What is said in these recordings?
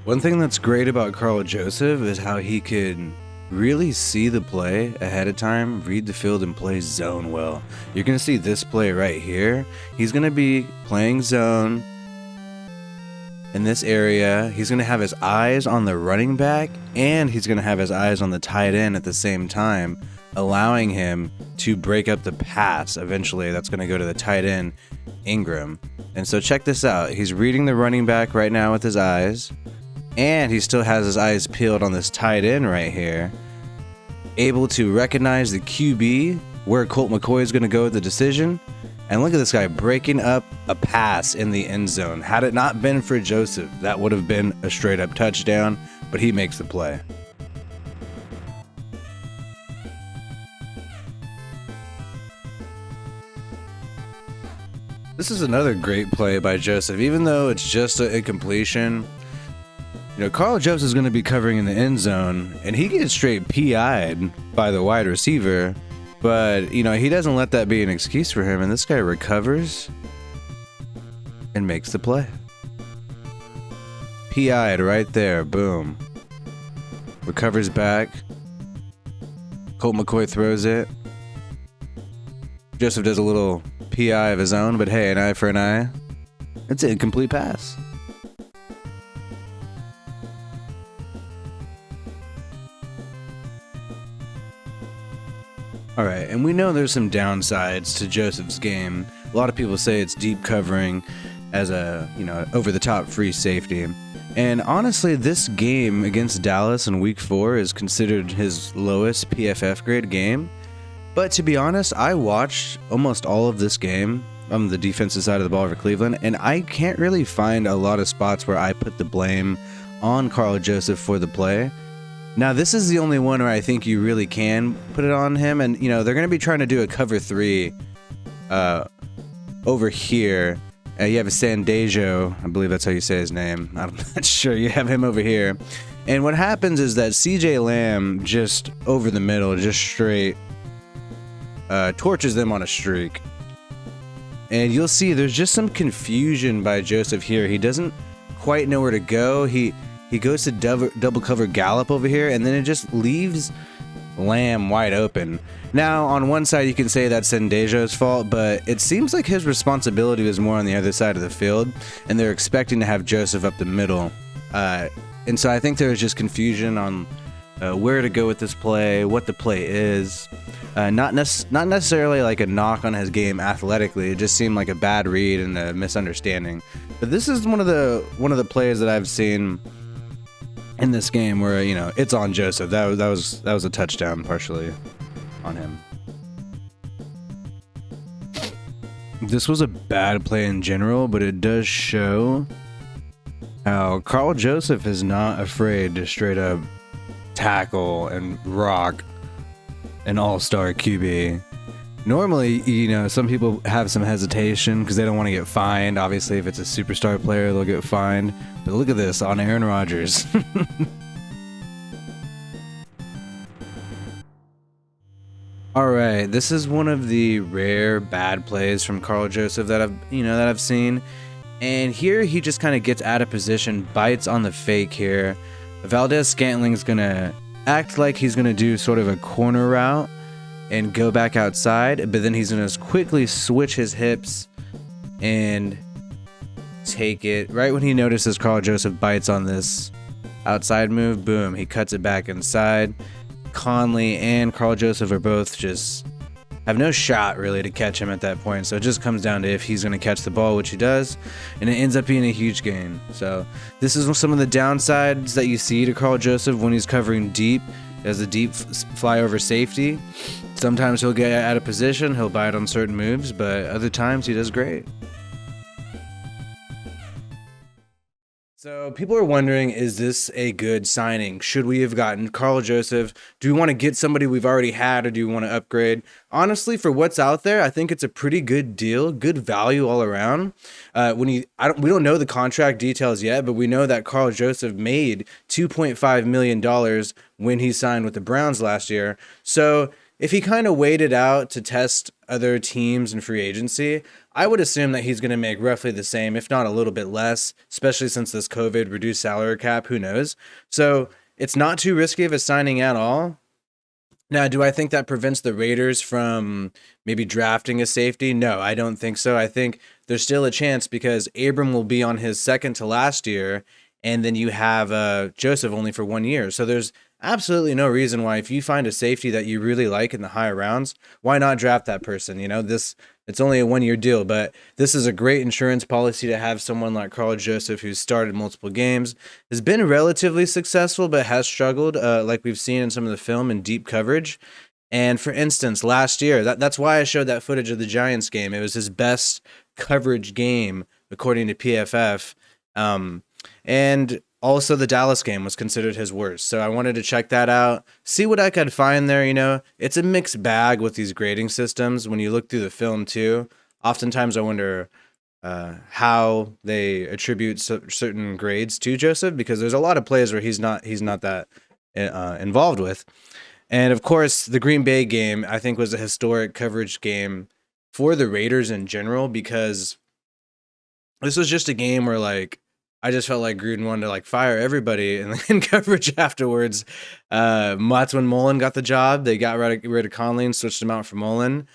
One thing that's great about Karl Joseph is how he could really see the play ahead of time, read the field, and play zone well. You're going to see this play right here. He's going to be playing zone in this area. He's going to have his eyes on the running back, and he's going to have his eyes on the tight end at the same time, allowing him to break up the pass eventually. That's going to go to the tight end, Ingram. And so check this out. He's reading the running back right now with his eyes, and he still has his eyes peeled on this tight end right here, able to recognize the QB, where Colt McCoy is going to go with the decision. And look at this guy breaking up a pass in the end zone. Had it not been for Joseph, that would have been a straight up touchdown, but he makes the play. This is another great play by Joseph. Even though it's just an incompletion, Karl Joseph is going to be covering in the end zone, and he gets straight PI'd by the wide receiver. But, he doesn't let that be an excuse for him, and this guy recovers and makes the play. PI'd right there, boom. Recovers back. Colt McCoy throws it. Joseph does a little PI of his own, but hey, an eye for an eye. It's an incomplete pass. Alright, and we know there's some downsides to Joseph's game. A lot of people say it's deep covering as a, over-the-top free safety. And honestly, this game against Dallas in Week 4 is considered his lowest PFF grade game. But to be honest, I watched almost all of this game on the defensive side of the ball for Cleveland, and I can't really find a lot of spots where I put the blame on Karl Joseph for the play. Now, this is the only one where I think you really can put it on him, and they're going to be trying to do a cover 3 over here. You have a Sandejo, I believe that's how you say his name. I'm not sure. You have him over here. And what happens is that CJ Lamb just over the middle, just straight torches them on a streak. And you'll see there's just some confusion by Joseph here. He doesn't quite know where to go. He goes to double cover Gallup over here, and then it just leaves Lamb wide open. Now, on one side, you can say that's Sandejo's fault, but it seems like his responsibility was more on the other side of the field, and they're expecting to have Joseph up the middle. And so I think there was just confusion on where to go with this play, what the play is. Not necessarily like a knock on his game athletically. It just seemed like a bad read and a misunderstanding. But this is one of the plays that I've seen in this game where it's on Joseph. That was a touchdown partially on him. This was a bad play in general, but it does show how Karl Joseph is not afraid to straight up tackle and rock an all-star QB. Normally, some people have some hesitation because they don't want to get fined. Obviously, if it's a superstar player, they'll get fined. But look at this on Aaron Rodgers. All right, this is one of the rare bad plays from Karl Joseph that I've seen. And here he just kind of gets out of position, bites on the fake here. Valdez-Scantling's going to act like he's going to do sort of a corner route and go back outside, but then he's going to quickly switch his hips and take it. Right when he notices Karl Joseph bites on this outside move, boom, he cuts it back inside. Conley and Karl Joseph are both just have no shot really to catch him at that point. So it just comes down to if he's going to catch the ball, which he does, and it ends up being a huge gain. So this is some of the downsides that you see to Karl Joseph when he's covering deep as a deep flyover safety. Sometimes he'll get out of position, he'll bite on certain moves, but other times he does great. So people are wondering, is this a good signing? Should we have gotten Karl Joseph? Do we want to get somebody we've already had, or do we want to upgrade? Honestly, for what's out there, I think it's a pretty good deal, good value all around. We don't know the contract details yet, but we know that Karl Joseph made $2.5 million when he signed with the Browns last year. So if he kind of waited out to test other teams in free agency, I would assume that he's going to make roughly the same, if not a little bit less, especially since this COVID reduced salary cap. Who knows? So it's not too risky of a signing at all. Now, do I think that prevents the Raiders from maybe drafting a safety? No, I don't think so. I think there's still a chance because Abram will be on his second to last year, and then you have Joseph only for 1 year. So there's absolutely no reason why, if you find a safety that you really like in the higher rounds, why not draft that person? It's only a 1 year deal, but this is a great insurance policy to have someone like Karl Joseph, who's started multiple games, has been relatively successful, but has struggled, like we've seen in some of the film, in deep coverage. And for instance, last year, that's why I showed that footage of the Giants game. It was his best coverage game, according to PFF. And also the Dallas game was considered his worst. So I wanted to check that out, see what I could find there. It's a mixed bag with these grading systems. When you look through the film too, oftentimes I wonder how they attribute certain grades to Joseph, because there's a lot of plays where he's not that involved with. And of course, the Green Bay game, I think, was a historic coverage game for the Raiders in general, because this was just a game where, like, I just felt like Gruden wanted to, like, fire everybody in coverage afterwards. That's when Mullen got the job. They got rid of Conley and switched him out for Mullen.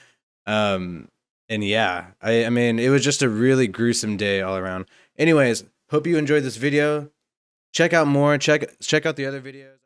And yeah, I mean, it was just a really gruesome day all around. Anyways, hope you enjoyed this video. Check out more. Check out the other videos.